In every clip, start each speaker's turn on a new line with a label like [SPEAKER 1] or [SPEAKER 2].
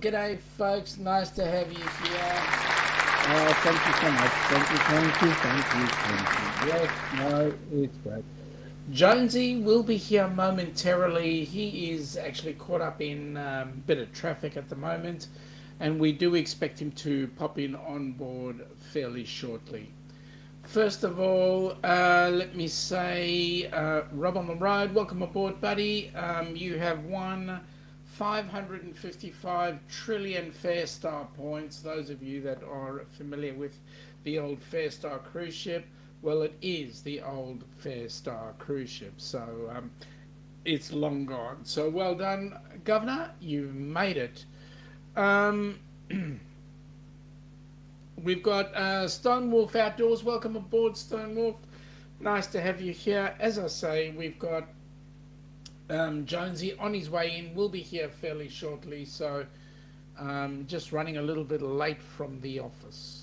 [SPEAKER 1] g'day folks, nice to have you here.
[SPEAKER 2] Thank you so much. Thank you. Yes, no, it's great.
[SPEAKER 1] Jonesy will be here momentarily. He is actually caught up in a bit of traffic at the moment, and we do expect him to pop in on board fairly shortly. First of all, let me say, Rob on the road, welcome aboard, buddy. You have won 555 trillion Fair Star points. Those of you that are familiar with the old Fair Star cruise ship, well, it is the old Fair Star cruise ship, so it's long gone. So well done, Governor, you've made it. We've got Stone Wolf Outdoors. Welcome aboard, Stone Wolf. Nice to have you here. As I say, we've got Jonesy on his way in. Will be here fairly shortly, so just running a little bit late from the office.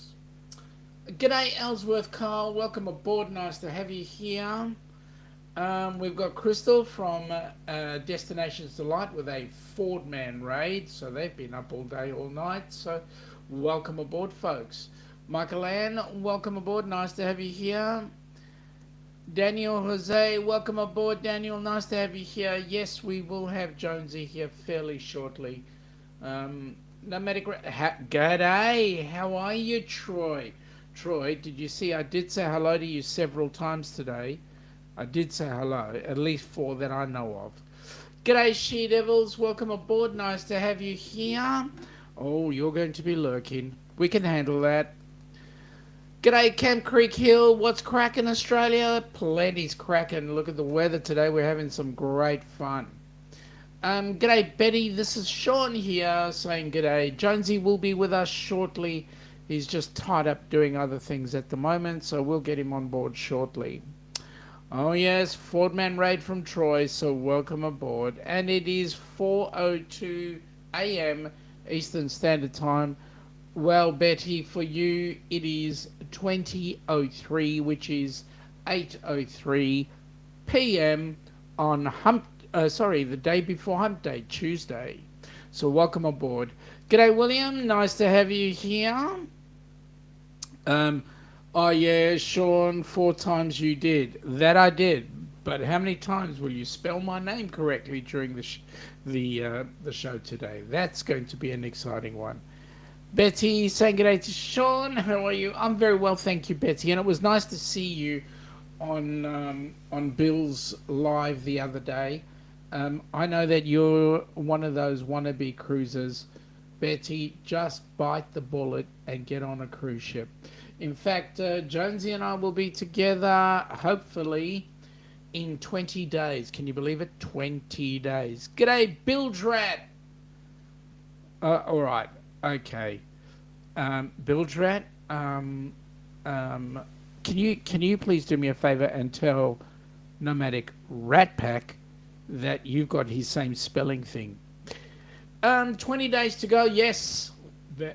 [SPEAKER 1] G'day, Ellsworth Carl. Welcome aboard. Nice to have you here. We've got Crystal from Destinations Delight with a Ford Man raid, so they've been up all day, all night. So welcome aboard, folks. Michael Ann, welcome aboard. Nice to have you here. Daniel Jose, welcome aboard, Daniel. Nice to have you here. Yes, we will have Jonesy here fairly shortly. Nomadic, g'day. How are you, Troy? Troy, did you see I did say hello to you several times today? I did say hello, at least 4 that I know of. G'day, She Devils. Welcome aboard. Nice to have you here. Oh, you're going to be lurking. We can handle that. G'day, Camp Creek Hill. What's cracking, Australia? Plenty's cracking. Look at the weather today. We're having some great fun. G'day, Betty. This is Sean here saying g'day. Jonesy will be with us shortly. He's just tied up doing other things at the moment, so we'll get him on board shortly. Oh yes, Ford Man raid from Troy, so welcome aboard. And it is 4:02 a.m. Eastern Standard Time. Well, Betty, for you it is 20:03, which is 8:03 p.m. on the day before Hump Day, Tuesday. So welcome aboard. G'day, William. Nice to have you here. Oh yeah, Sean, 4 times you did. That I did. But how many times will you spell my name correctly during the show today? That's going to be an exciting one. Betty saying g'day to Sean. How are you? I'm very well, thank you, Betty. And it was nice to see you on Bill's live the other day. I know that you're one of those wannabe cruisers. Betty, just bite the bullet and get on a cruise ship. In fact, Jonesy and I will be together, hopefully, in 20 days. Can you believe it? 20 days. G'day, Bildrat. All right. Okay. Bildrat, can you please do me a favor and tell Nomadic Rat Pack that you've got his same spelling thing? 20 days to go. Yes,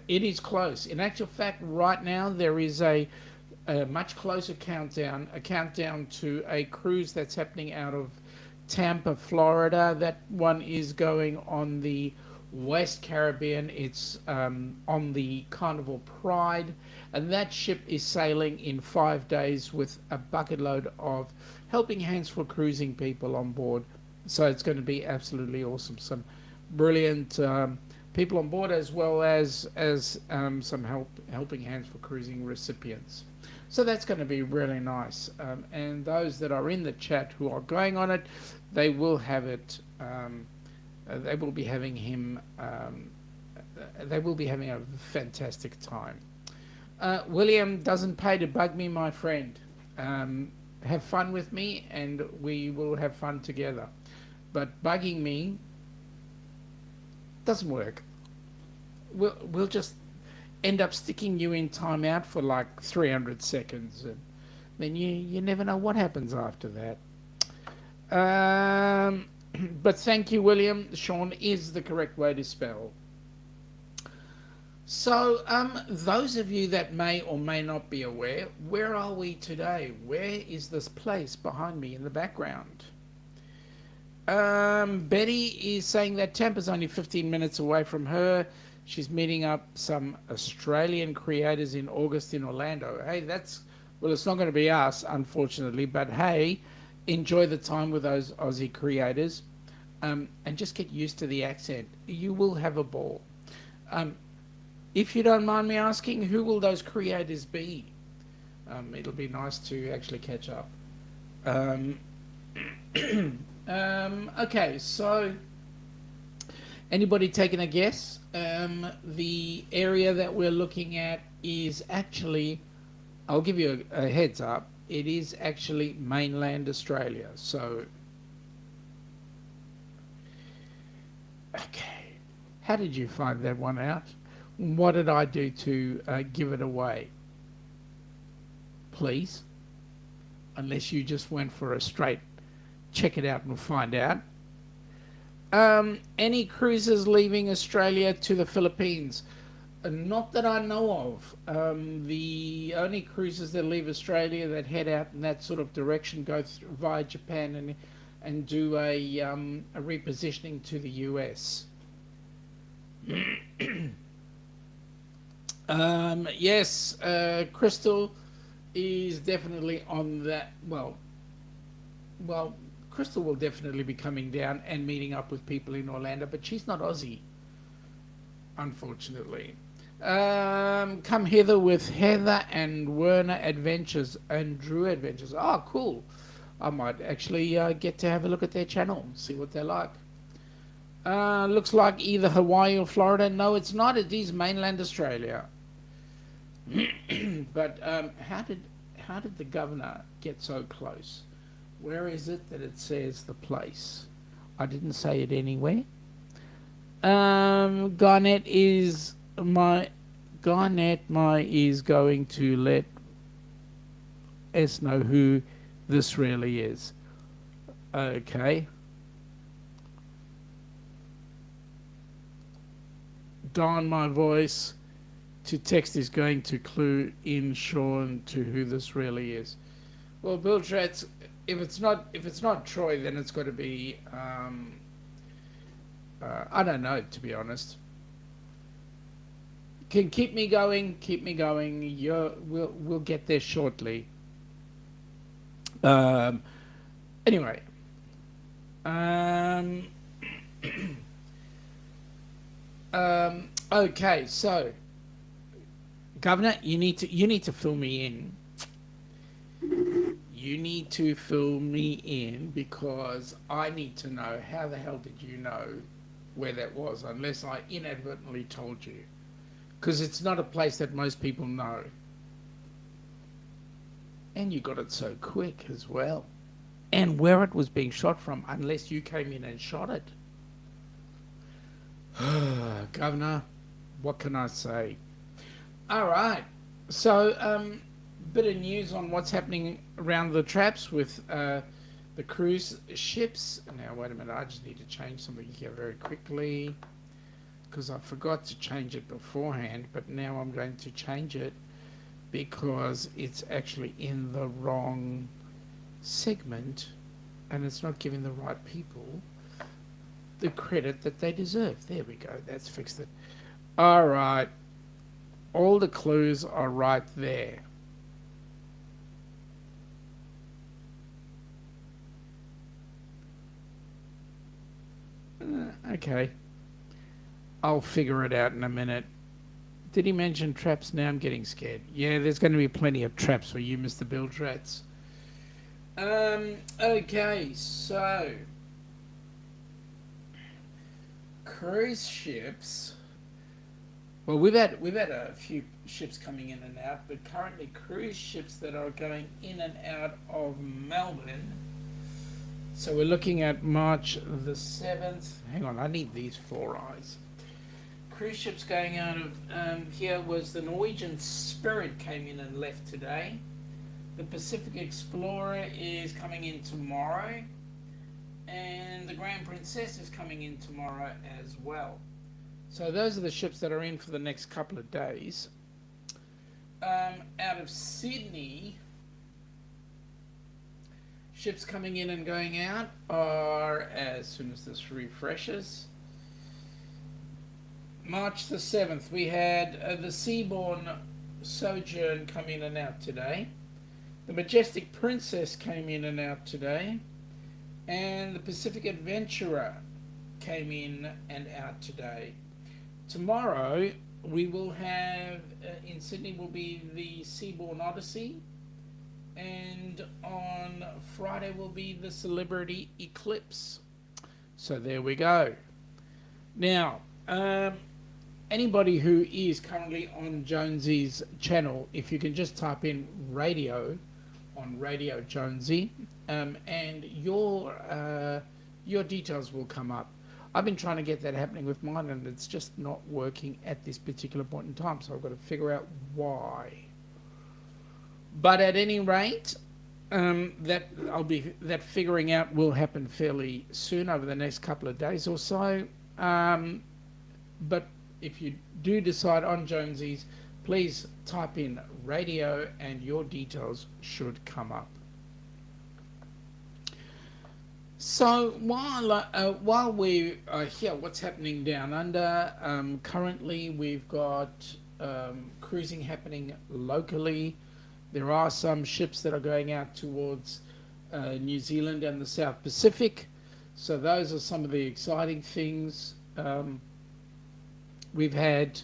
[SPEAKER 1] it is close. In actual fact, right now there is a much closer countdown, a countdown to a cruise that's happening out of Tampa, Florida. That one is going on the West Caribbean. It's on the Carnival Pride, and that ship is sailing in 5 days with a bucket load of helping hands for cruising people on board. So it's going to be absolutely awesome. Some brilliant people on board, as well as some helping hands for cruising recipients. So that's going to be really nice. And those that are in the chat who are going on it, they will have it. They will be having him. They will be having a fantastic time. William, doesn't pay to bug me, my friend. Have fun with me, and we will have fun together. But bugging me doesn't work. We'll just end up sticking you in timeout for like 300 seconds, and then you never know what happens after that. But thank you, William. Sean is the correct way to spell. So, those of you that may or may not be aware, where are we today? Where is this place behind me in the background? Betty is saying that Tampa's only 15 minutes away from her. She's meeting up some Australian creators in August in Orlando. Hey, well, it's not going to be us, unfortunately, but hey, enjoy the time with those Aussie creators, and just get used to the accent. You will have a ball. Um, if you don't mind me asking, who will those creators be? It'll be nice to actually catch up. Um, okay, so anybody taking a guess? The area that we're looking at is actually, I'll give you a heads up, it is actually mainland Australia. So, okay, how did you find that one out? What did I do to give it away? Please, unless you just went for a straight check it out and find out. Any cruises leaving Australia to the Philippines? Not that I know of. The only cruises that leave Australia that head out in that sort of direction go via Japan and do a repositioning to the US. Yes, Crystal is definitely on that. Well, Crystal will definitely be coming down and meeting up with people in Orlando, but she's not Aussie, unfortunately. Come hither with Heather and Werner Adventures and Drew Adventures. Oh, cool. I might actually get to have a look at their channel, see what they're like. Looks like either Hawaii or Florida. No, it's not. It is mainland Australia. But how did the governor get so close? Where is it that it says the place? I didn't say it anywhere. Garnet is going to let us know who this really is. Okay. Don, my voice to text is going to clue in Sean to who this really is. Well, Bill Tratz, if it's not Troy, then it's got to be I don't know, to be honest. Can keep me going. We'll get there shortly. Anyway. Okay, so Governor, you need to fill me in. You need to fill me in because I need to know how the hell did you know where that was, unless I inadvertently told you. Because it's not a place that most people know. And you got it so quick as well. And where it was being shot from, unless you came in and shot it. Governor, what can I say? All right. So, bit of news on what's happening around the traps with the cruise ships. Now, wait a minute. I just need to change something here very quickly because I forgot to change it beforehand, but now I'm going to change it because it's actually in the wrong segment and it's not giving the right people the credit that they deserve. There we go. That's fixed it. All right. All the clues are right there. Okay. I'll figure it out in a minute. Did he mention traps? Now I'm getting scared. Yeah, there's going to be plenty of traps for you, Mr. Biltrats. Okay, so cruise ships. Well, we've had a few ships coming in and out, but currently cruise ships that are going in and out of Melbourne. So we're looking at March the 7th. Hang on, I need these 4 eyes. Cruise ships going out of here was the Norwegian Spirit came in and left today. The Pacific Explorer is coming in tomorrow. And the Grand Princess is coming in tomorrow as well. So those are the ships that are in for the next couple of days. Out of Sydney, ships coming in and going out are, as soon as this refreshes, March the 7th, we had the Seabourn Sojourn come in and out today. The Majestic Princess came in and out today. And the Pacific Adventurer came in and out today. Tomorrow, we will have, in Sydney, will be the Seabourn Odyssey. And on Friday will be the Celebrity Eclipse. So there we go. Now, anybody who is currently on Jonesy's channel, if you can just type in radio on Radio Jonesy, and your details will come up. I've been trying to get that happening with mine, and it's just not working at this particular point in time, so I've got to figure out why. But at any rate, that figuring out will happen fairly soon over the next couple of days or so. But if you do decide on Jonesy's, please type in radio and your details should come up. So while we are here, what's happening down under? Currently, we've got cruising happening locally. There are some ships that are going out towards New Zealand and the South Pacific. So those are some of the exciting things. We've had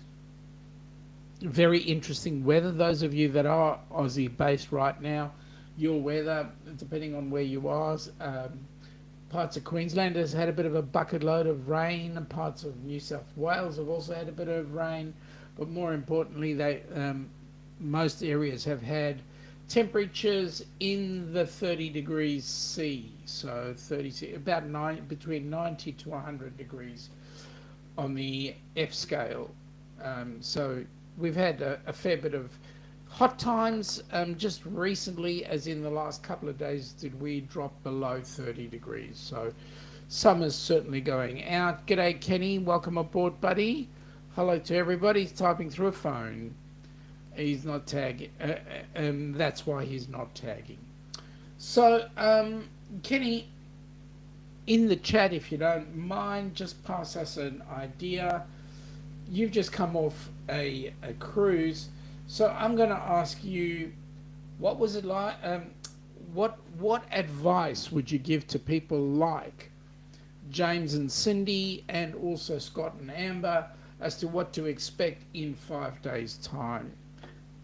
[SPEAKER 1] very interesting weather. Those of you that are Aussie based right now, your weather, depending on where you are, parts of Queensland has had a bit of a bucket load of rain, and parts of New South Wales have also had a bit of rain. But more importantly, most areas have had temperatures in the 30 degrees C, so between 90 to 100 degrees on the F scale. So we've had a fair bit of hot times. Just recently, as in the last couple of days, did we drop below 30 degrees. So summer's certainly going out. G'day, Kenny. Welcome aboard, buddy. Hello to everybody. He's typing through a phone. He's not tagging. That's why he's not tagging. So, Kenny, in the chat, if you don't mind, just pass us an idea. You've just come off a cruise. So I'm going to ask you, what was it like? What advice would you give to people like James and Cindy, and also Scott and Amber, as to what to expect in 5 days' time?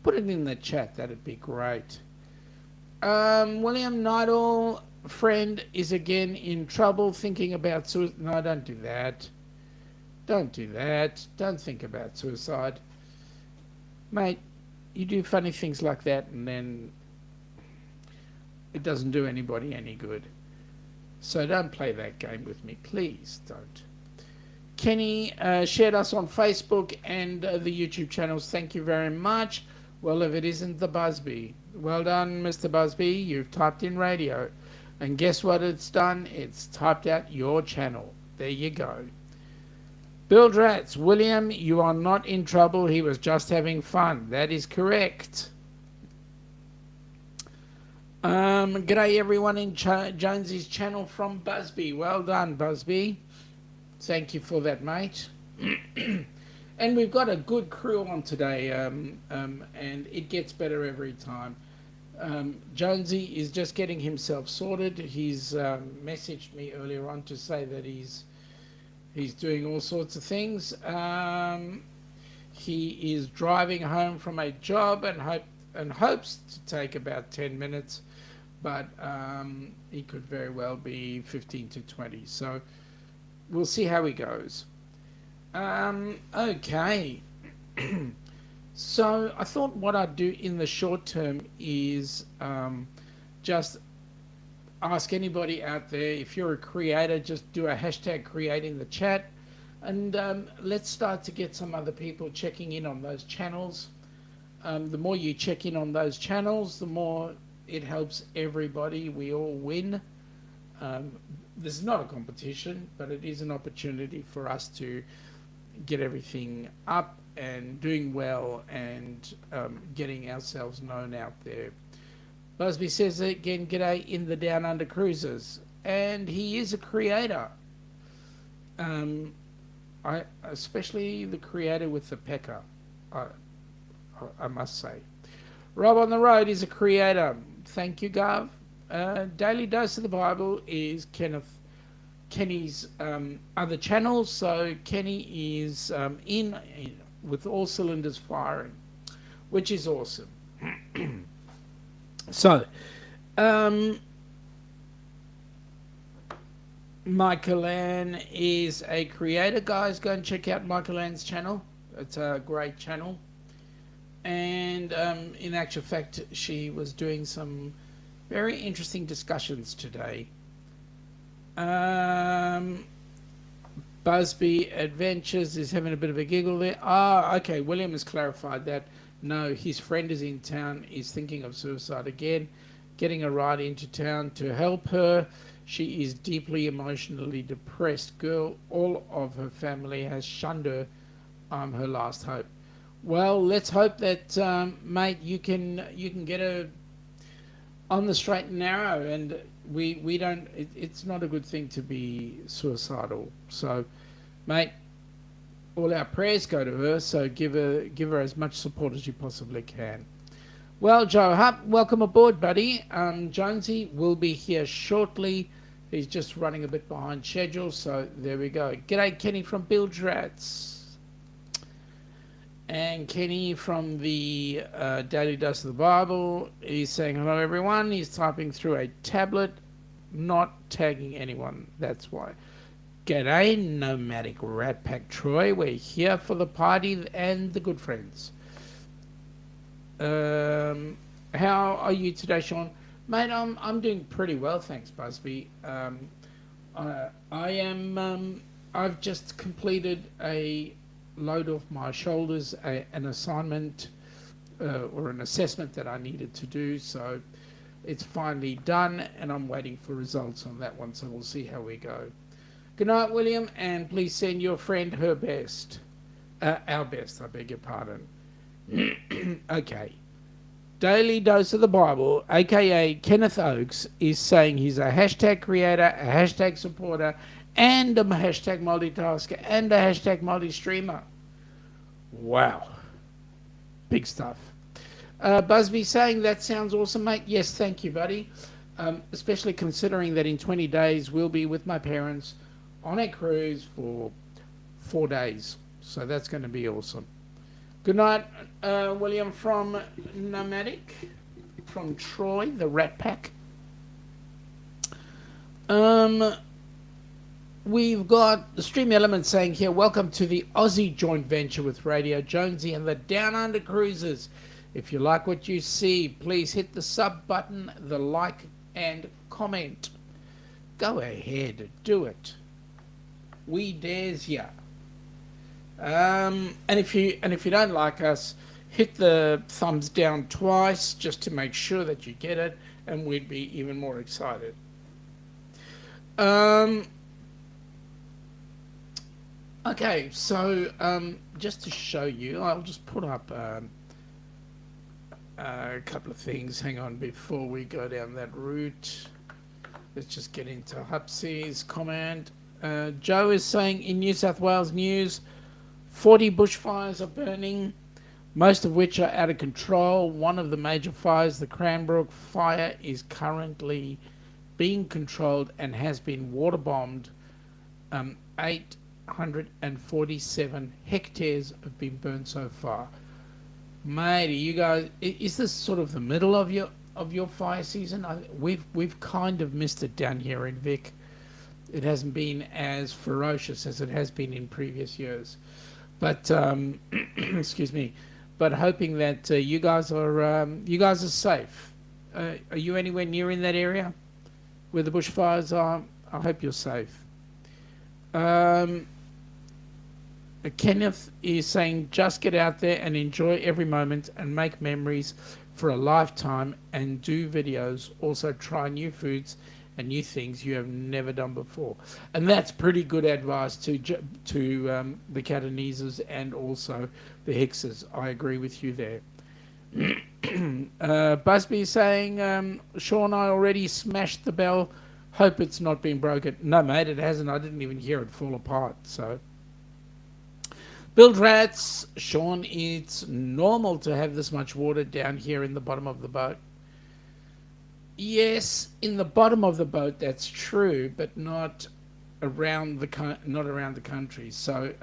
[SPEAKER 1] Put it in the chat, that'd be great. William Nidal, friend, is again in trouble thinking about suicide. No, don't do that. Don't do that. Don't think about suicide. Mate, you do funny things like that and then it doesn't do anybody any good. So don't play that game with me. Please don't. Kenny shared us on Facebook and the YouTube channels. Thank you very much. Well, if it isn't the Busby. Well done, Mr. Busby. You've typed in radio. And guess what it's done? It's typed out your channel. There you go. Bill Dratz, William, you are not in trouble. He was just having fun. That is correct. G'day everyone in Jonesy's channel from Busby. Well done, Busby. Thank you for that, mate. And we've got a good crew on today, and it gets better every time. Jonesy is just getting himself sorted. He's messaged me earlier on to say that he's doing all sorts of things. He is driving home from a job and hopes to take about 10 minutes, but he could very well be 15 to 20. So we'll see how he goes. Okay. So I thought what I'd do in the short term is just ask anybody out there, if you're a creator, just do a hashtag create in the chat, and let's start to get some other people checking in on those channels. The more you check in on those channels, the more it helps everybody. We all win. This is not a competition, but it is an opportunity for us to get everything up and doing well and getting ourselves known out there. Busby says again, g'day in the Downunder Cruisers, and he is a creator. especially the creator with the pecker, I, I must say. Rob on the Road is a creator. Thank you, Gav. Daily Dose of the Bible is Kenny's other channels. So Kenny is in with all cylinders firing, which is awesome. So, um, Michael Ann is a creator, guys. Go and check out Michael Ann's channel. It's a great channel. And in actual fact, she was doing some very interesting discussions today. Um, Busby Adventures is having a bit of a giggle there. Ah, okay. William has clarified that. No, his friend is in town. Is thinking of suicide again. Getting a ride into town to help her. She is deeply emotionally depressed. Girl, all of her family has shunned her. I'm her last hope. Well, let's hope that, mate, you can get her on the straight and narrow. And we don't. It's not a good thing to be suicidal. So, mate, all our prayers go to her. So give her as much support as you possibly can. Well, Joe Hupp, welcome aboard, buddy. Jonesy will be here shortly. He's just running a bit behind schedule, so there we go. G'day, Kenny from Bilge Rats. And Kenny from the Daily Dose of the Bible. He's saying hello, everyone. He's typing through a tablet, not tagging anyone. That's why. G'day, Nomadic Rat Pack Troy. We're here for the party and the good friends. How are you today, Sean? Mate, I'm doing pretty well, thanks, Busby. I am. I've just completed a load off my shoulders, an assignment or an assessment that I needed to do. So it's finally done, and I'm waiting for results on that one. So we'll see how we go. Good night, William, and please send your friend her best, our best. I beg your pardon. Okay. Daily Dose of the Bible, aka Kenneth Oakes, is saying he's a hashtag creator, a hashtag supporter, and a hashtag multitasker, and a hashtag multi-streamer. Wow. Big stuff. Busby saying that sounds awesome, mate. Yes, thank you, buddy. Especially considering that in 20 days we'll be with my parents on a cruise for 4 days. So that's going to be awesome. Good night, William from Nomadic, from Troy, the Rat Pack. We've got the Stream Element saying here, welcome to the Aussie joint venture with Radio Jonesy and the Downunder Cruisers. If you like what you see, please hit the sub button, the like, and comment. Go ahead, do it. We dares ya. And if you don't like us, hit the thumbs down twice just to make sure that you get it, and we'd be even more excited. Okay, so just to show you, I'll just put up a couple of things. Hang on, before we go down that route, let's just get into Hupsy's comment. Joe is saying in New South Wales news, 40 bushfires are burning, most of which are out of control. One of the major fires, the Cranbrook fire, is currently being controlled and has been water bombed. 847 hectares have been burned so far. Matey, you guys, is this sort of the middle of your fire season? We've kind of missed it down here in Vic. It hasn't been as ferocious as it has been in previous years. But excuse me. But hoping that you guys are safe. Are you anywhere near in that area where the bushfires are? I hope you're safe. Kenneth is saying, just get out there and enjoy every moment and make memories for a lifetime and do videos. Also try new foods and new things you have never done before. And that's pretty good advice to the Cataneses and also the Hickses. I agree with you there. Busby is saying, Sean, I already smashed the bell. Hope it's not been broken. No, mate, it hasn't. I didn't even hear it fall apart. So Build rats, Sean, it's normal to have this much water down here in the bottom of the boat. Yes, in the bottom of the boat, that's true, but not around the country. So,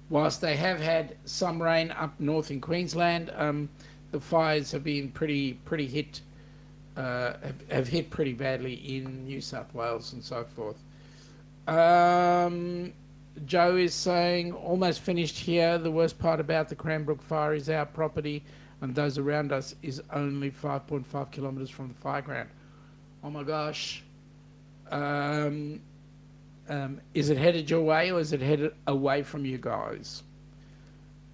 [SPEAKER 1] whilst they have had some rain up north in Queensland, the fires have been pretty hit. Have hit pretty badly in New South Wales and so forth. Joe is saying, almost finished here. The worst part about the Cranbrook fire is our property and those around us is only 5.5 kilometres from the fire ground. Oh my gosh. Is it headed your way or is it headed away from you guys?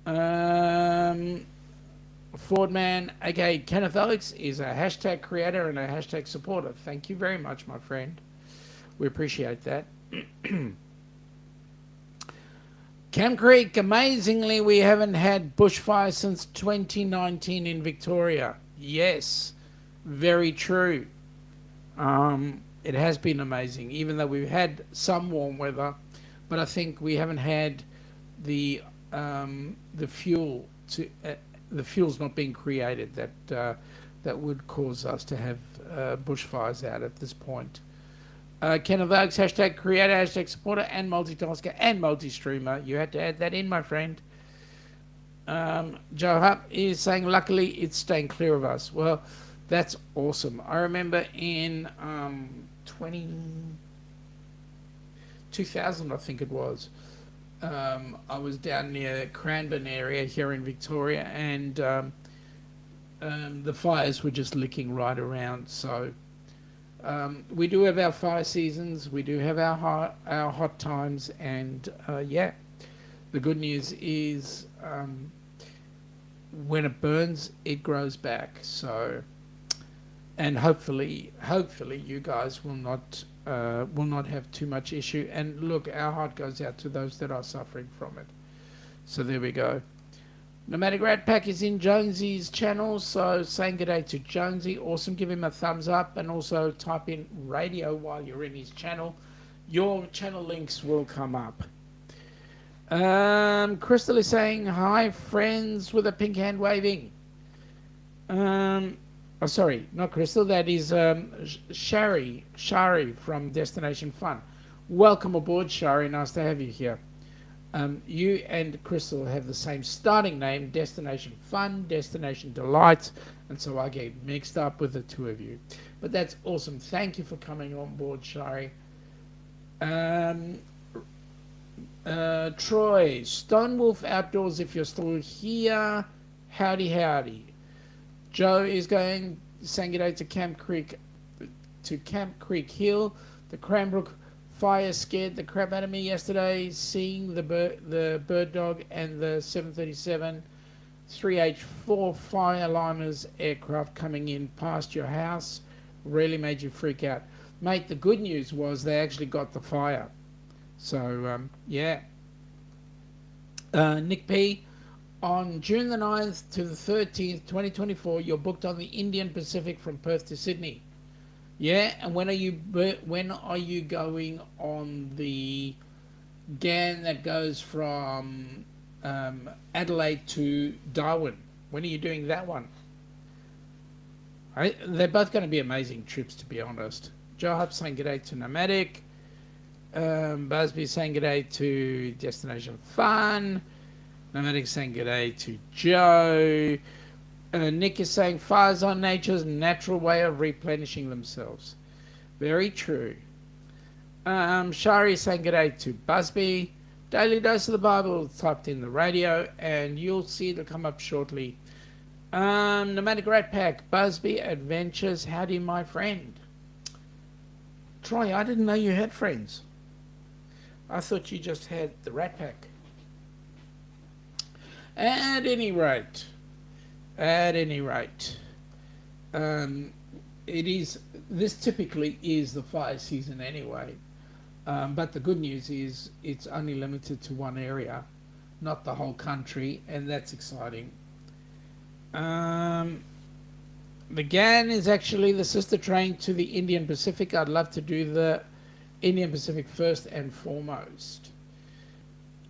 [SPEAKER 1] Fordman, okay, Kenneth Alex is a hashtag creator and a hashtag supporter. Thank you very much, my friend. We appreciate that. Cam Creek, amazingly, we haven't had bushfire since 2019 in Victoria. Yes, very true. It has been amazing, even though we've had some warm weather, but I think we haven't had the fuel to the fuel's not being created that would cause us to have bushfires out at this point. Kenneth Oaks, hashtag creator, hashtag supporter, and multitasker, and multi-streamer. You had to add that in, my friend. Joe Hupp is saying, luckily, it's staying clear of us. Well, that's awesome. I remember in 2000, I think it was, I was down near Cranbourne area here in Victoria, and the fires were just licking right around. So we do have our fire seasons, we do have our hot times, and yeah, the good news is when it burns, it grows back. So, and hopefully you guys will not have too much issue. And look, our heart goes out to those that are suffering from it. So there we go. Nomadic Rat Pack is in Jonesy's channel, so saying good day to Jonesy. Awesome. Give him a thumbs up and also type in radio while you're in his channel. Your channel links will come up. Crystal is saying, hi, friends, with a pink hand waving. Oh, sorry, not Crystal. That is Shari from Destination Fun. Welcome aboard, Shari. Nice to have you here. You and Crystal have the same starting name, Destination Fun, Destination Delight, and so I get mixed up with the two of you. But that's awesome. Thank you for coming on board, Shari. Troy, Stone Wolf Outdoors, if you're still here, howdy, howdy. Joe is saying good day to Camp Creek Hill. The Cranbrook fire scared the crap out of me yesterday. Seeing the bird dog and the 737 3H4 Fireliners aircraft coming in past your house really made you freak out. Mate, the good news was they actually got the fire. So, yeah. Nick P., on June the 9th to the 13th, 2024, you're booked on the Indian Pacific from Perth to Sydney. Yeah, and when are you going on the GAN that goes from Adelaide to Darwin? When are you doing that one? They're both going to be amazing trips, to be honest. Joe Hupp saying good day to Nomadic. Busby saying good day to Destination Fun. Nomadic saying good day to Joe. Nick is saying fires are nature's natural way of replenishing themselves. Very true. Shari is saying good day to Busby. Daily Dose of the Bible typed in the radio, and you'll see it'll come up shortly. Nomadic Rat Pack, Busby Adventures, howdy my friend. Troy, I didn't know you had friends. I thought you just had the Rat Pack. At any rate, this typically is the fire season anyway. But the good news is it's only limited to one area, not the whole country, and that's exciting. The GAN is actually the sister train to the Indian Pacific. I'd love to do the Indian Pacific first and foremost.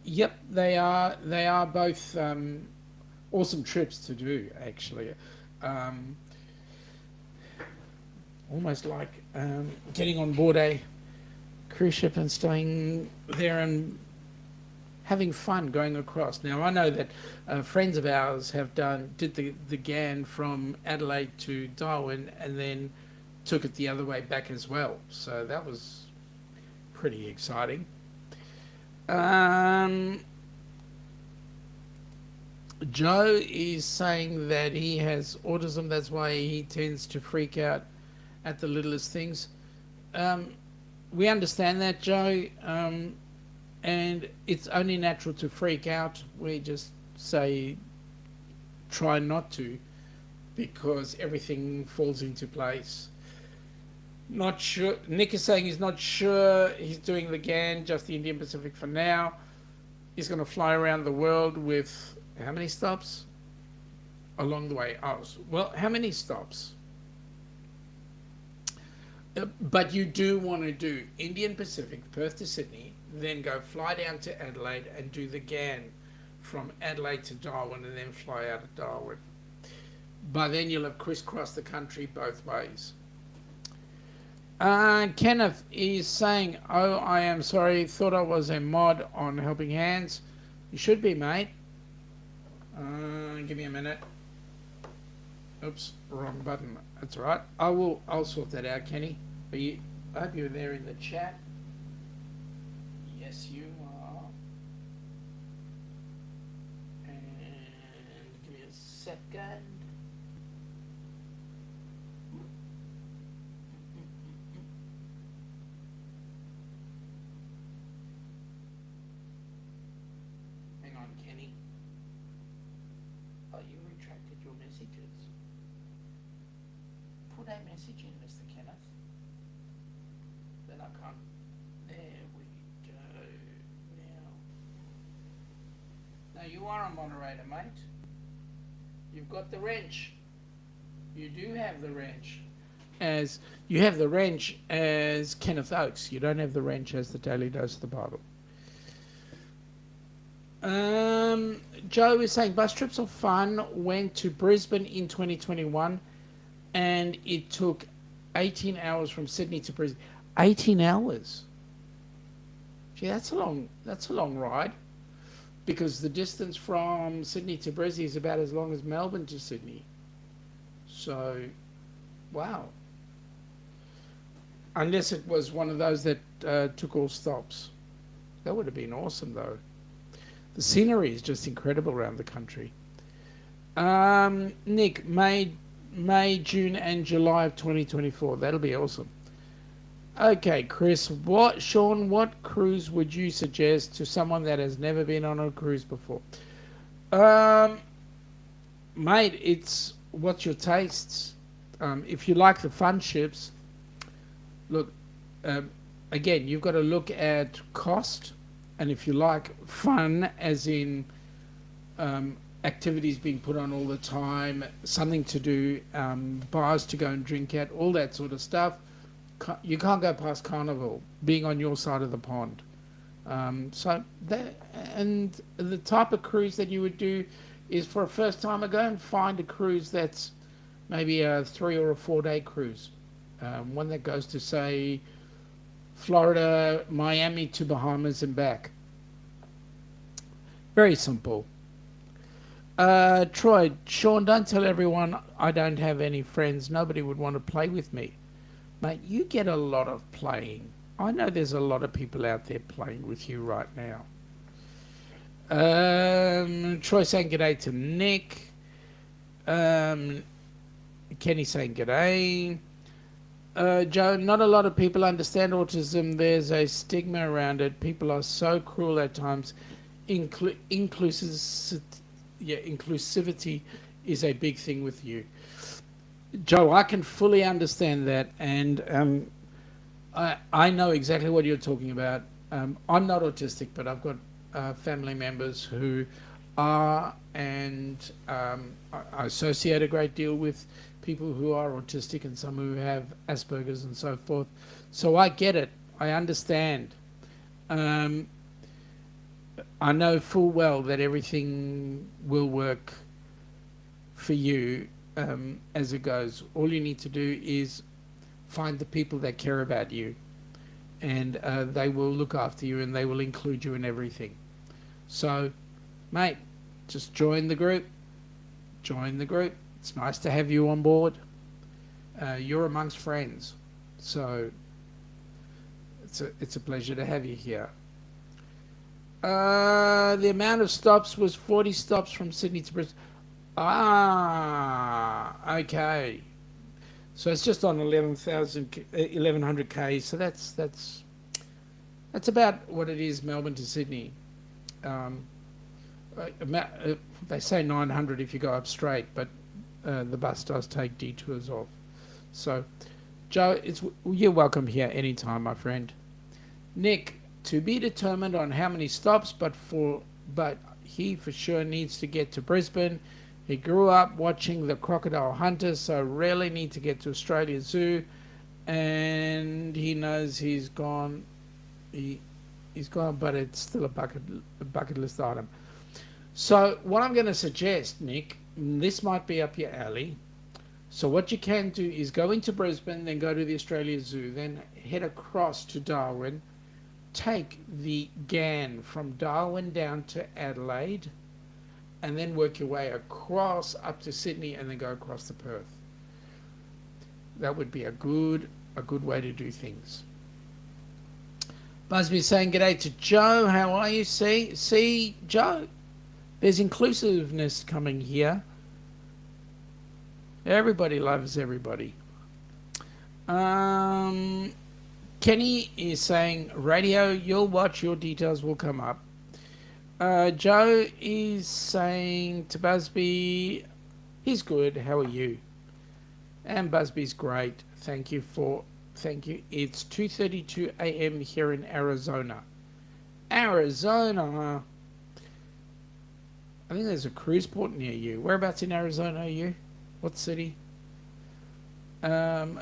[SPEAKER 1] Yep, they are. They are both awesome trips to do. Actually, um, almost like getting on board a cruise ship and staying there and having fun going across. Now I know that friends of ours did the GAN from Adelaide to Darwin and then took it the other way back as well. So that was pretty exciting. Um, Joe is saying that he has autism. That's why he tends to freak out at the littlest things. Um, we understand that, Joe. And it's only natural to freak out. We just say try not to because everything falls into place. Not sure. Nick is saying he's not sure he's doing the GAN, just the Indian Pacific for now. He's going to fly around the world with how many stops along the way? Oh, well, how many stops? But you do want to do Indian Pacific, Perth to Sydney, then go fly down to Adelaide and do the GAN from Adelaide to Darwin and then fly out of Darwin. By then you'll have crisscrossed the country both ways. Kenneth is saying, oh, I am sorry, thought I was a mod on Helping Hands. You should be, mate. Give me a minute. Oops, wrong button. That's all right. I'll sort that out, Kenny. I hope you're there in the chat. Yes, you are. And give me a second. Hang on, Kenny. Oh, you retracted your messages. Put a message in, Mr. Kenneth. Then I can't. There we go. Now you are a moderator, mate. You've got the wrench. You do have the wrench. As you have the wrench as Kenneth Oakes. You don't have the wrench as the Daily Dose of the Bible. Joe is saying bus trips are fun. Went to Brisbane in 2021 and it took 18 hours from Sydney to Brisbane. 18 hours. Gee, that's a long ride. Because the distance from Sydney to Brisbane is about as long as Melbourne to Sydney. So, wow. Unless it was one of those that took all stops. That would have been awesome, though. The scenery is just incredible around the country. Nick, May, June, and July of 2024. That'll be awesome. Okay, Chris. Sean, what cruise would you suggest to someone that has never been on a cruise before? Mate, it's what's your tastes. If you like the fun ships, look. Again, you've got to look at cost, and if you like fun, as in activities being put on all the time, something to do, bars to go and drink at, all that sort of stuff. You can't go past Carnival, being on your side of the pond. So that, and the type of cruise that you would do is for a first timer, go and find a cruise that's maybe a 3 or a 4 day cruise. One that goes to, say, Florida, Miami to Bahamas and back. Very simple. Troy, Sean, don't tell everyone I don't have any friends. Nobody would want to play with me. Mate, you get a lot of playing. I know there's a lot of people out there playing with you right now. Troy saying g'day to Nick. Kenny saying g'day. Joe, not a lot of people understand autism. There's a stigma around it. People are so cruel at times. Inclusivity is a big thing with you. Joe, I can fully understand that, and I know exactly what you're talking about. I'm not autistic, but I've got family members who are, and I associate a great deal with people who are autistic and some who have Asperger's and so forth. So I get it. I understand. I know full well that everything will work for you as it goes. All you need to do is find the people that care about you, and they will look after you and they will include you in everything. So, mate, just join the group. Join the group. It's nice to have you on board. You're amongst friends, so it's a pleasure to have you here. The amount of stops was 40 stops from Sydney to Brisbane. Ah, okay. So it's just on 1100 k. So that's about what it is, Melbourne to Sydney. Um, they say 900 if you go up straight, but the bus does take detours off. So, Joe, you're welcome here anytime, my friend. Nick, to be determined on how many stops, but he for sure needs to get to Brisbane. He grew up watching the crocodile hunters, so rarely need to get to Australia Zoo, and he knows he's gone. He's gone, but it's still a bucket list item. So what I'm going to suggest, Nick, this might be up your alley. So what you can do is go into Brisbane, then go to the Australia Zoo, then head across to Darwin, take the GAN from Darwin down to Adelaide, and then work your way across up to Sydney and then go across to Perth. That would be a good way to do things. Busby saying g'day to Joe. How are you? See, Joe, there's inclusiveness coming here. Everybody loves everybody. Kenny is saying radio, you'll watch, your details will come up. Joe is saying to Busby, he's good, how are you? And Busby's great. Thank you. It's 2:32 a.m. here in Arizona. Arizona. I think there's a cruise port near you. Whereabouts in Arizona are you? What city? Kenny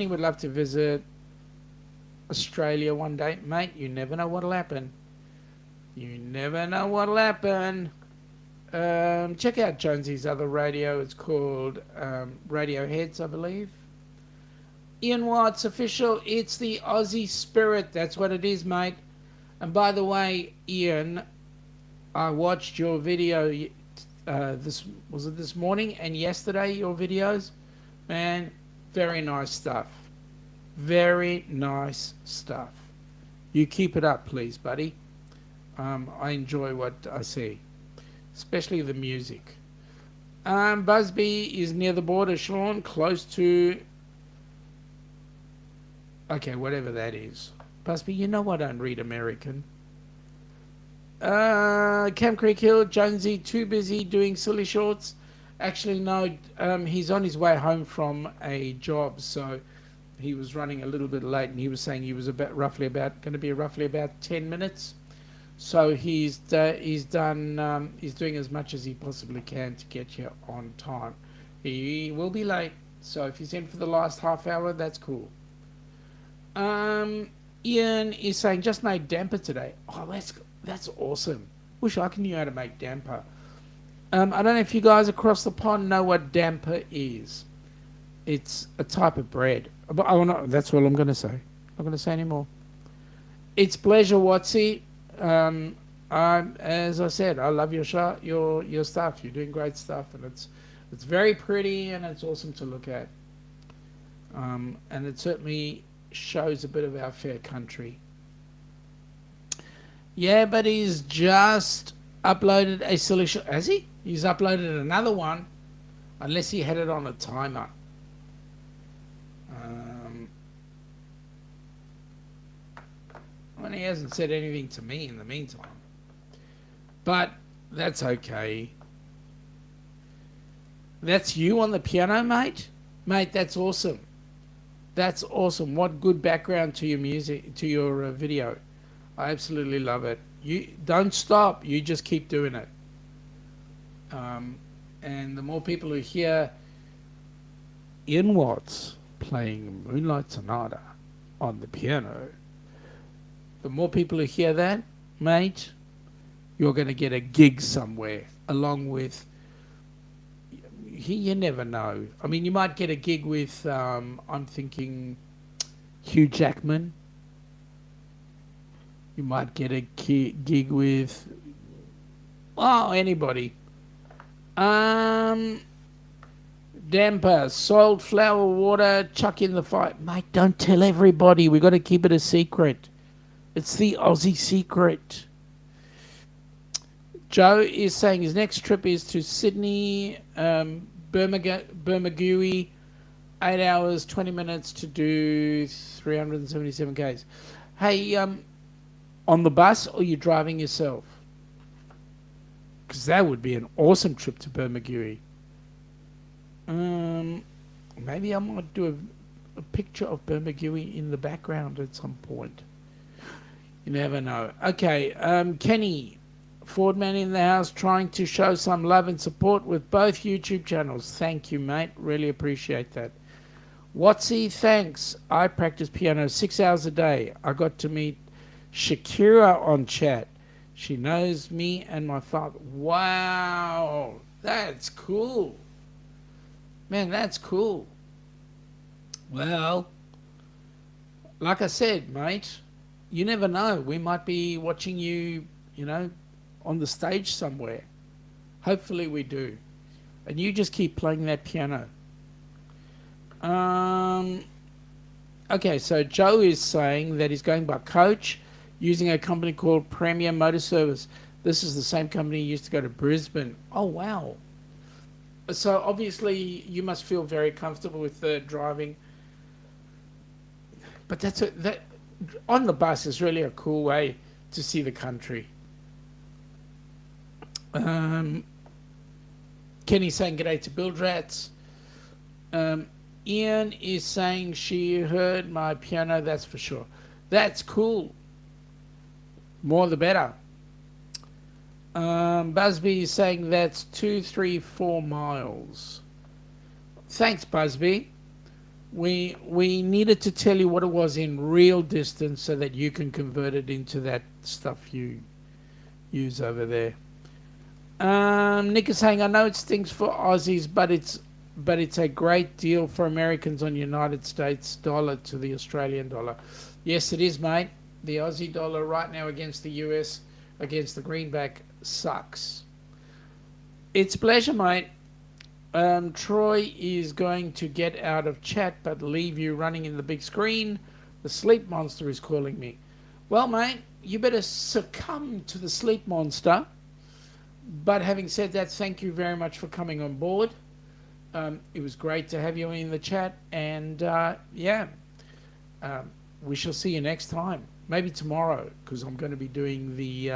[SPEAKER 1] would love to visit Australia one day. Mate, you never know what'll happen. You never know what'll happen. Check out Jonesy's other radio. It's called Radio Heads, I believe. Ian Watts official. It's the Aussie spirit. That's what it is, mate. And by the way, Ian, I watched your video. This morning and yesterday. Your videos, man, very nice stuff. Very nice stuff. You keep it up, please, buddy. I enjoy what I see, especially the music. Busby is near the border, Sean, close to. Okay, whatever that is. Busby, you know I don't read American. Camp Creek Hill, Jonesy, too busy doing silly shorts. Actually, no, he's on his way home from a job, so he was running a little bit late, and he was saying he was going to be roughly about 10 minutes. So he's doing as much as he possibly can to get you on time. He will be late, so if he's in for the last half hour, that's cool. Ian is saying just made damper today. Oh, that's awesome. Wish I knew how to make damper. I don't know if you guys across the pond know what damper is. It's a type of bread. But that's all I'm going to say. I'm not going to say any more. It's pleasure, Watsy. As I said, I love your stuff. You're doing great stuff, and it's very pretty and it's awesome to look at. And it certainly shows a bit of our fair country. Yeah, but he's just uploaded a silly shot. Has he? He's uploaded another one, unless he had it on a timer. Well, he hasn't said anything to me in the meantime. But that's okay. That's you on the piano, mate? Mate, that's awesome. That's awesome. What good background to your music, to your video. I absolutely love it. You don't stop. You just keep doing it. And the more people who hear Ian Watts playing Moonlight Sonata on the piano, the more people who hear that, mate, you're going to get a gig somewhere along with, you never know. I mean, you might get a gig with, I'm thinking Hugh Jackman. You might get a gig with, anybody. Damper, salt, flour, water, chuck in the fire. Mate, don't tell everybody. We've got to keep it a secret. It's the Aussie secret. Joe is saying his next trip is to Sydney, Bermagui, 8 hours, 20 minutes to do 377 Ks. Hey, on the bus or you driving yourself? Because that would be an awesome trip to Bermagui. Maybe I might do a picture of Bermagui in the background at some point. You never know. Okay, Kenny, Ford Man in the house, trying to show some love and support with both YouTube channels. Thank you, mate. Really appreciate that. Watsy, thanks. I practice piano 6 hours a day. I got to meet Shakira on chat. She knows me and my father. Wow, that's cool. Man, that's cool. Well, like I said, mate, you never know. We might be watching you, on the stage somewhere. Hopefully we do. And you just keep playing that piano. Okay, so Joe is saying that he's going by coach using a company called Premier Motor Service. This is the same company he used to go to Brisbane. Oh, wow. So obviously you must feel very comfortable with driving. But that on the bus is really a cool way to see the country. Kenny's saying g'day to Build Rats. Ian is saying she heard my piano, that's for sure. That's cool. More the better. Busby is saying that's 234 miles. Thanks, Busby. We needed to tell you what it was in real distance so that you can convert it into that stuff you use over there. Nick is saying, I know it stinks for Aussies, but it's a great deal for Americans on United States dollar to the Australian dollar. Yes, it is, mate. The Aussie dollar right now against the US, against the greenback, sucks. It's a pleasure, mate. Troy is going to get out of chat but leave you running in the big screen. The sleep monster is calling me. Well, mate, you better succumb to the sleep monster. But having said that, thank you very much for coming on board. It was great to have you in the chat. And we shall see you next time. Maybe tomorrow, because I'm going to be doing the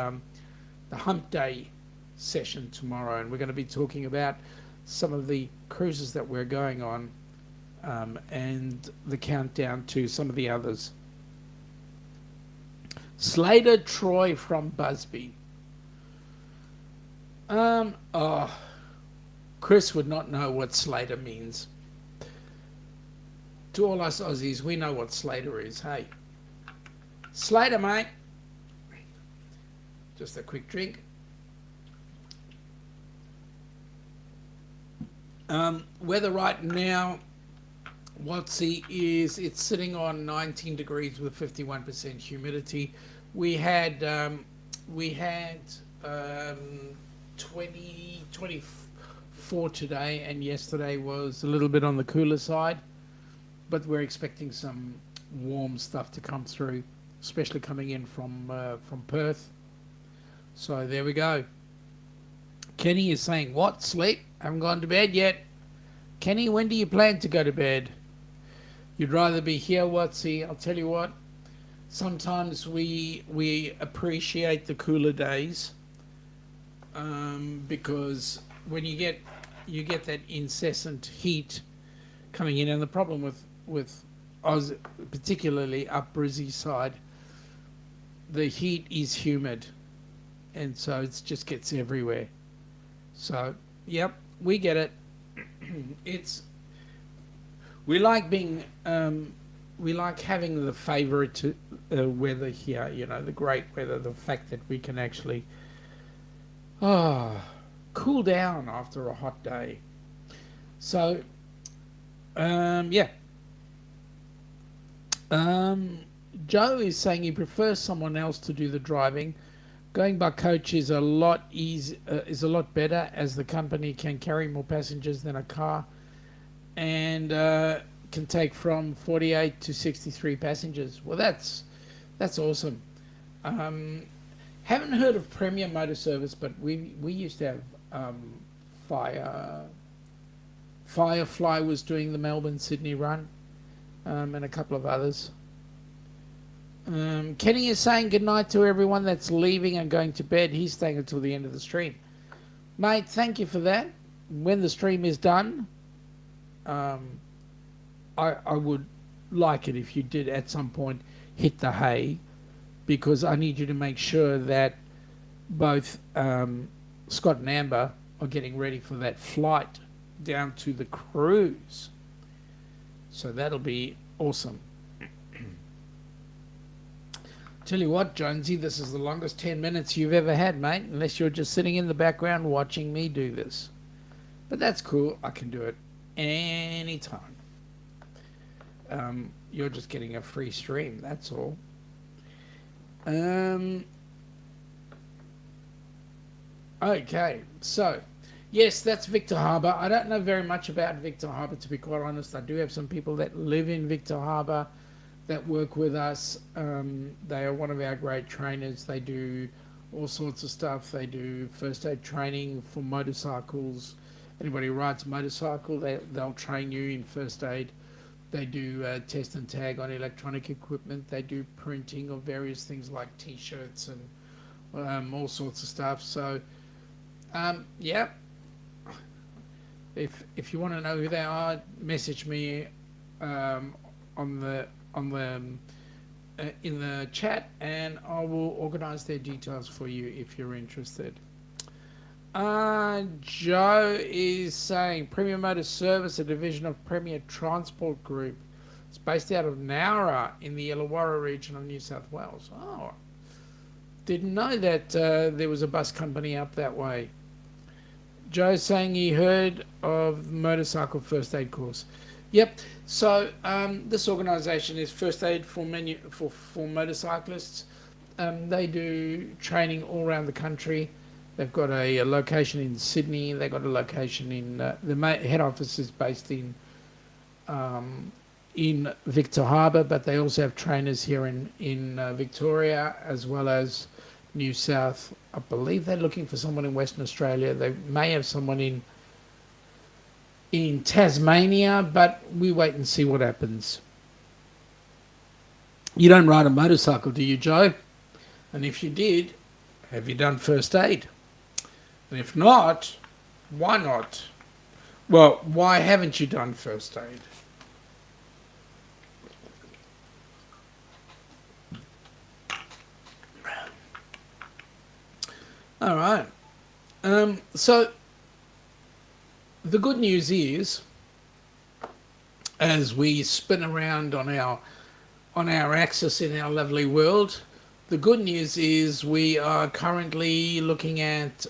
[SPEAKER 1] Hump Day session tomorrow. And we're going to be talking about some of the cruises that we're going on and the countdown to some of the others. Slater Troy from Busby. Chris would not know what Slater means. To all us Aussies, we know what Slater is. Hey, Slater, mate. Just a quick drink. Weather right now, Watsy, is it's sitting on 19 degrees with 51% humidity. We had 24 today, and yesterday was a little bit on the cooler side, but we're expecting some warm stuff to come through, especially coming in from Perth. So there we go. Kenny is saying, what, sleep? Haven't gone to bed yet. Kenny, when do you plan to go to bed? You'd rather be here, Watsy. I'll tell you what, sometimes we appreciate the cooler days because when you get that incessant heat coming in, and the problem with Oz, particularly up Brizzy side, the heat is humid, and so it just gets everywhere. So, yep, we get it. We like being, we like having the weather here. The great weather, the fact that we can actually cool down after a hot day. So, yeah. Um, Joe is saying he prefers someone else to do the driving. Going by coach is a lot is a lot better, as the company can carry more passengers than a car, and can take from 48 to 63 passengers. Well, that's awesome. Um, haven't heard of Premier Motor Service, but we used to have Fire Firefly was doing the Melbourne Sydney run, and a couple of others. Kenny is saying goodnight to everyone that's leaving and going to bed. He's staying until the end of the stream. Mate, thank you for that. When the stream is done, um, I would like it if you did at some point hit the hay, because I need you to make sure that both Scott and Amber are getting ready for that flight down to the cruise. So that'll be awesome. Tell you what, Jonesy, this is the longest 10 minutes you've ever had, mate, unless you're just sitting in the background watching me do this. But that's cool. I can do it anytime. You're just getting a free stream, that's all. Okay, so, yes, that's Victor Harbour. I don't know very much about Victor Harbour, to be quite honest. I do have some people that live in Victor Harbour that work with us. They are one of our great trainers. They do all sorts of stuff. They do first aid training for motorcycles. Anybody who rides a motorcycle, they'll train you in first aid. They do test and tag on electronic equipment. They do printing of various things like T-shirts and all sorts of stuff. So, yeah. If you want to know who they are, message me on the in the chat, and I will organise their details for you if you're interested. Joe is saying Premier Motor Service, a division of Premier Transport Group. It's based out of Nowra in the Illawarra region of New South Wales. Oh, didn't know that there was a bus company up that way. Joe's saying he heard of motorcycle first aid course. Yep. So this organisation is first aid for motorcyclists. They do training all around the country. They've got a location in Sydney. They've got a location in the head office is based in Victor Harbour, but they also have trainers here in Victoria as well as New South. I believe they're looking for someone in Western Australia. They may have someone in Tasmania, but we wait and see what happens. You don't ride a motorcycle, do you, Joe? And if you did, have you done first aid? And if not, why not? Well, why haven't you done first aid? All right. So the good news is, as we spin around on our axis in our lovely world, the good news is we are currently looking at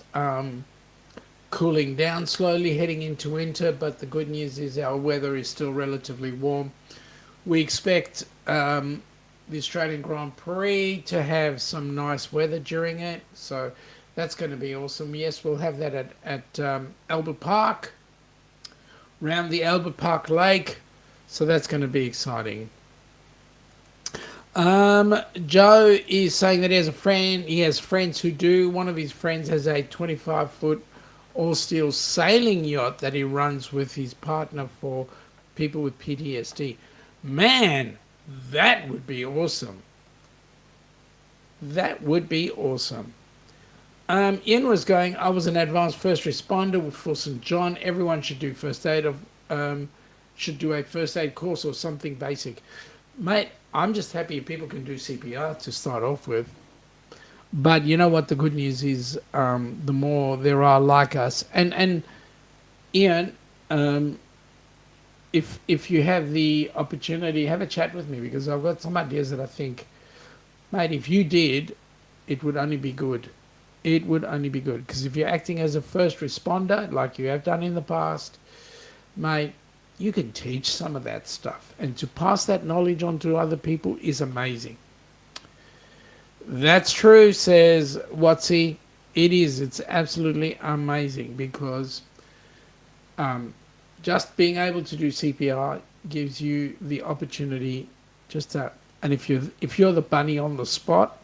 [SPEAKER 1] cooling down slowly, heading into winter, but the good news is our weather is still relatively warm. We expect the Australian Grand Prix to have some nice weather during it, so that's going to be awesome. Yes, we'll have that at Albert Park, round the Albert Park Lake, so that's going to be exciting. Joe is saying that he has friends who do. One of his friends has a 25-foot all-steel sailing yacht that he runs with his partner for people with PTSD. Man, that would be awesome. That would be awesome. Ian was going, I was an advanced first responder with Full St. John. Everyone should do first aid should do a first aid course or something basic. Mate, I'm just happy if people can do CPR to start off with. But you know what the good news is, the more there are like us. And Ian, if you have the opportunity, have a chat with me, because I've got some ideas that I think Mate, if you did, it would only be good. It would only be good. Because if you're acting as a first responder, like you have done in the past, mate, you can teach some of that stuff. And to pass that knowledge on to other people is amazing. That's true, says Watsy. It is. It's absolutely amazing because just being able to do CPR gives you the opportunity just to, and if you're the bunny on the spot,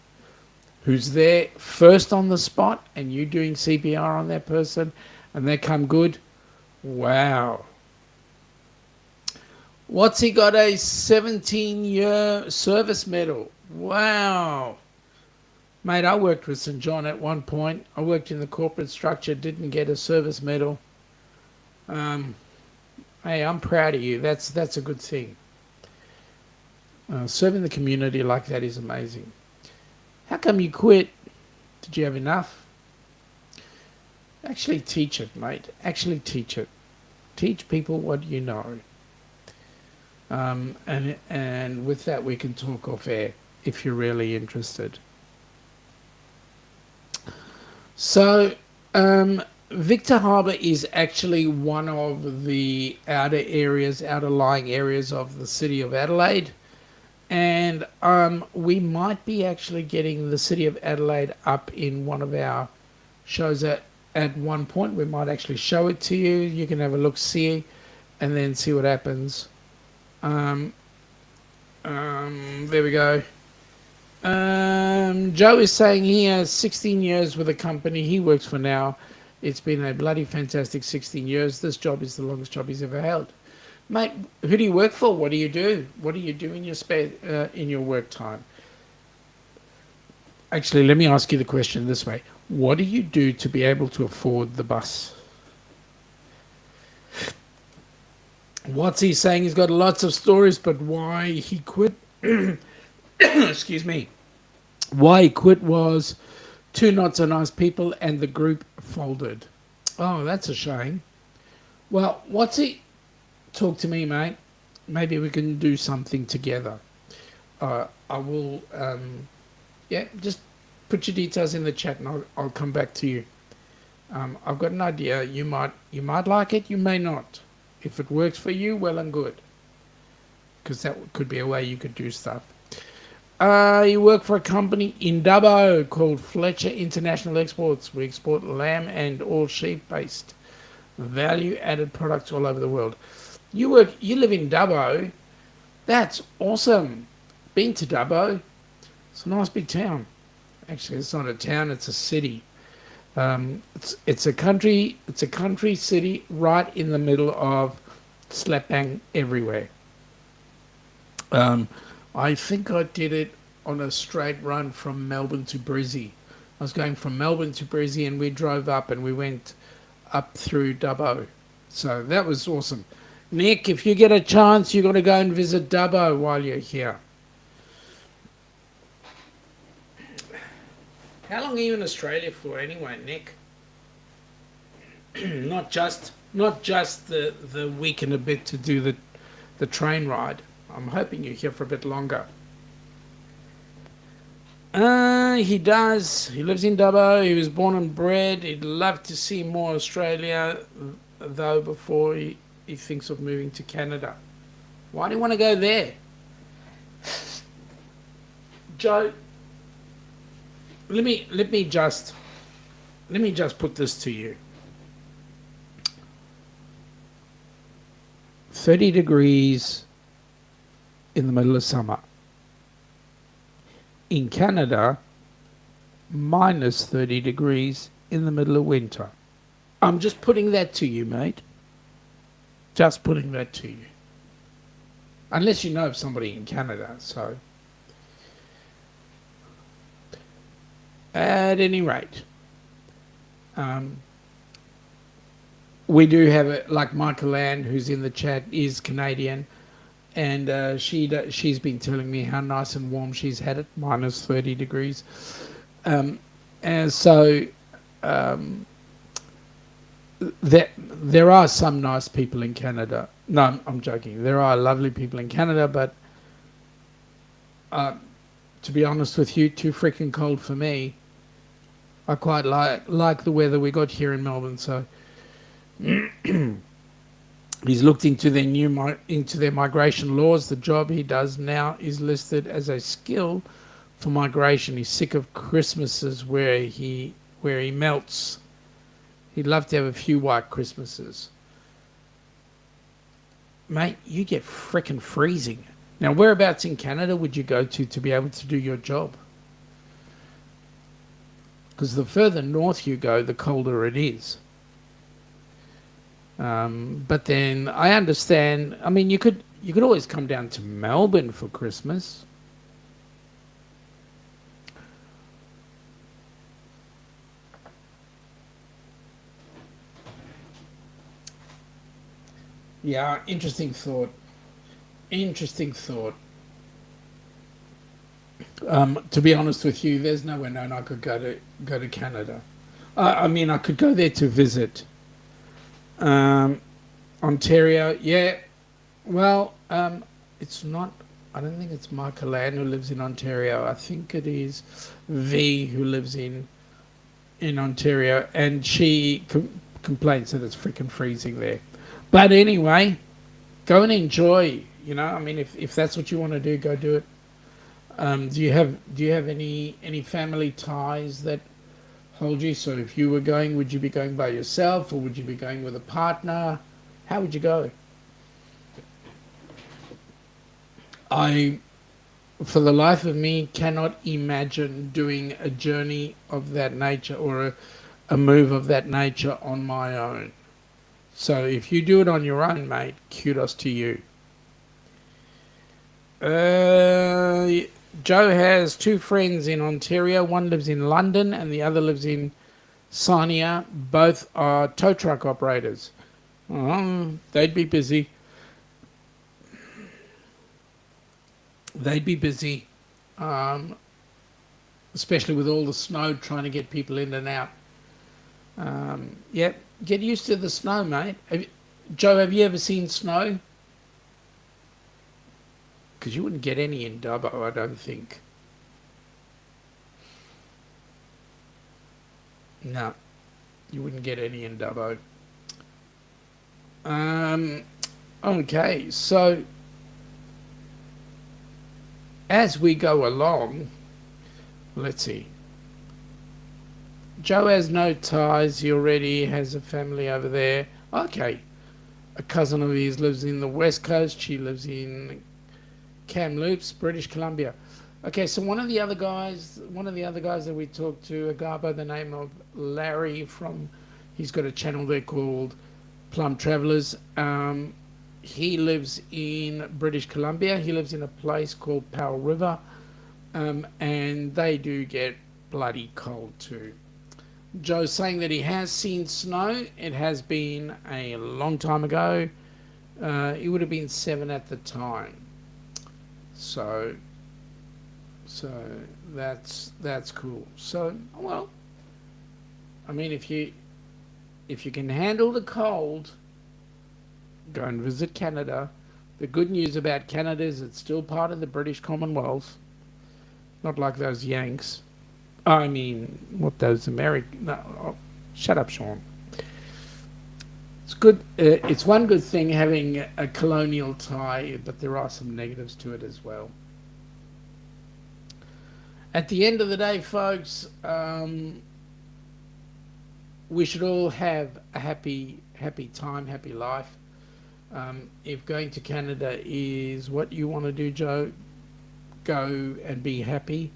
[SPEAKER 1] who's there first on the spot, and you doing CPR on that person, and they come good, wow. What's he got? A 17-year service medal. Wow. Mate, I worked with St. John at one point. I worked in the corporate structure, didn't get a service medal. Hey, I'm proud of you. That's a good thing. Serving the community like that is amazing. How come you quit? Did you have enough? Actually teach it, mate. Actually teach it. Teach people what you know. And with that we can talk off air if you're really interested. So, Victor Harbour is actually one of the outer lying areas of the city of Adelaide. And we might be actually getting the city of Adelaide up in one of our shows at one point. We might actually show it to you. You can have a look, see, and then see what happens. There we go. Joe is saying he has 16 years with a company he works for now. It's been a bloody fantastic 16 years. This job is the longest job he's ever held. Mate, who do you work for? What do you do? What do you do in your in your work time? Actually, let me ask you the question this way. What do you do to be able to afford the bus? What's he saying? He's got lots of stories, but why he quit? Excuse me. Why he quit was two not so nice people and the group folded. Oh, that's a shame. Well, what's he? Talk to me, mate. Maybe we can do something together. I will, just put your details in the chat and I'll come back to you. I've got an idea. You might like it, you may not. If it works for you, well and good. Because that could be a way you could do stuff. You work for a company in Dubbo called Fletcher International Exports. We export lamb and all sheep-based value-added products all over the world. You live in Dubbo. That's awesome. Been to Dubbo. It's a nice big town. Actually, it's not a town, it's a city. It's a country city right in the middle of slap bang everywhere. I think I did it on a straight run from Melbourne to Brizzy. I was going from Melbourne to Brizzy and we drove up and we went up through Dubbo. So that was awesome. Nick, if you get a chance, you've got to go and visit Dubbo while you're here. How long are you in Australia for anyway, Nick? Not just the week and a bit to do the train ride. I'm hoping you're here for a bit longer. He does. He lives in Dubbo. He was born and bred. He'd love to see more Australia, though, before he thinks of moving to Canada. Why do you want to go there? Joe, let me just put this to you. 30 degrees in the middle of summer. In Canada, minus 30 degrees in the middle of winter. I'm just putting that to you, mate. Just putting that to you. Unless you know of somebody in Canada, so. At any rate, we do have like Michael Ann, who's in the chat, is Canadian, and she's been telling me how nice and warm she's had it, minus 30 degrees. And so there are some nice people in Canada. No, I'm joking. There are lovely people in Canada, but to be honest with you, too freaking cold for me. I quite like the weather we got here in Melbourne. So he's looked into into their migration laws. The job he does now is listed as a skill for migration. He's sick of Christmases where he melts. He'd love to have a few white Christmases. Mate, you get frickin' freezing. Now, whereabouts in Canada would you go to be able to do your job? Because the further north you go, the colder it is. But then I understand. I mean, you could always come down to Melbourne for Christmas. Yeah, interesting thought. Interesting thought. To be honest with you, there's nowhere known I could go to Canada. I mean, I could go there to visit. Ontario, yeah. Well, it's not. I don't think it's Michael Ann who lives in Ontario. I think it is V who lives in Ontario, and she complains that it's freaking freezing there. But anyway, go and enjoy. You know, I mean, if that's what you want to do, go do it. Do you have any family ties that hold you? So if you were going, would you be going by yourself or would you be going with a partner? How would you go? I, for the life of me, cannot imagine doing a journey of that nature or a move of that nature on my own. So if you do it on your own, mate, kudos to you. Joe has two friends in Ontario. One lives in London and the other lives in Sarnia. Both are tow truck operators. They'd be busy. They'd be busy, especially with all the snow trying to get people in and out. Yeah, get used to the snow, mate. Joe, have you ever seen snow? Because you wouldn't get any in Dubbo, I don't think. No, you wouldn't get any in Dubbo. Okay, so as we go along, let's see. Joe has no ties. He already has a family over there. Okay. A cousin of his lives in the West Coast. She lives in Kamloops, British Columbia. Okay, so one of the other guys that we talked to, a guy by the name of Larry he's got a channel there called Plum Travelers. He lives in British Columbia. He lives in a place called Powell River, and they do get bloody cold too. Joe's saying that he has seen snow. It has been a long time ago. It would have been 7 at the time. So that's cool. So, well, I mean, if you can handle the cold, go and visit Canada. The good news about Canada is it's still part of the British Commonwealth. Not like those Yanks. I mean, what those American... No, oh, shut up, Sean. It's good. It's one good thing having a colonial tie, but there are some negatives to it as well. At the end of the day, folks, we should all have a happy time, happy life. If going to Canada is what you want to do, Joe, go and be happy.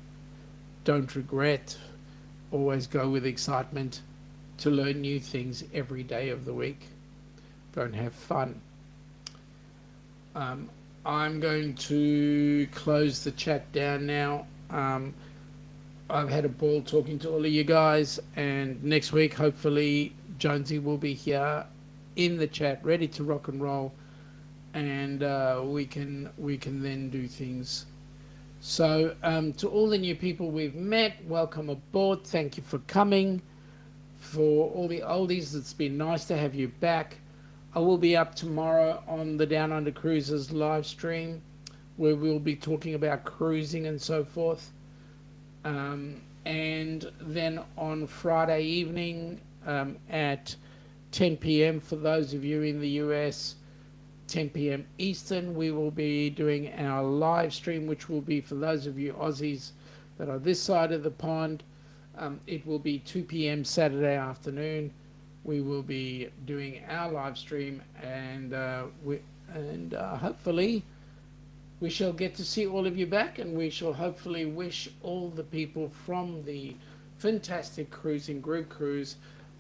[SPEAKER 1] Don't regret. Always go with excitement to learn new things every day of the week. Go and have fun. I'm going to close the chat down now. I've had a ball talking to all of you guys, and next week, hopefully, Jonesy will be here in the chat, ready to rock and roll, and we can then do things. So to all the new people we've met, welcome aboard. Thank you for coming. For all the oldies, it's been nice to have you back. I will be up tomorrow on the Downunder Cruisers live stream, where we'll be talking about cruising and so forth. And then on Friday evening at 10 p.m. for those of you in the US, 10 p.m. Eastern, we will be doing our live stream, which will be for those of you Aussies that are this side of the pond. It will be 2 p.m. Saturday afternoon. We will be doing our live stream, and hopefully we shall get to see all of you back, and we shall hopefully wish all the people from the fantastic cruising group cruise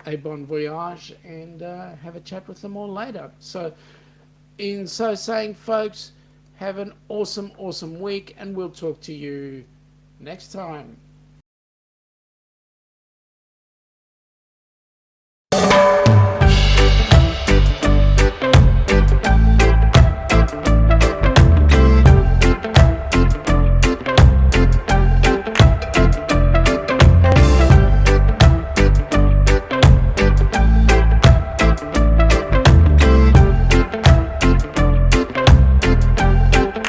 [SPEAKER 1] a bon voyage, and have a chat with them all later. So in so saying, folks, have an awesome week, and we'll talk to you next time.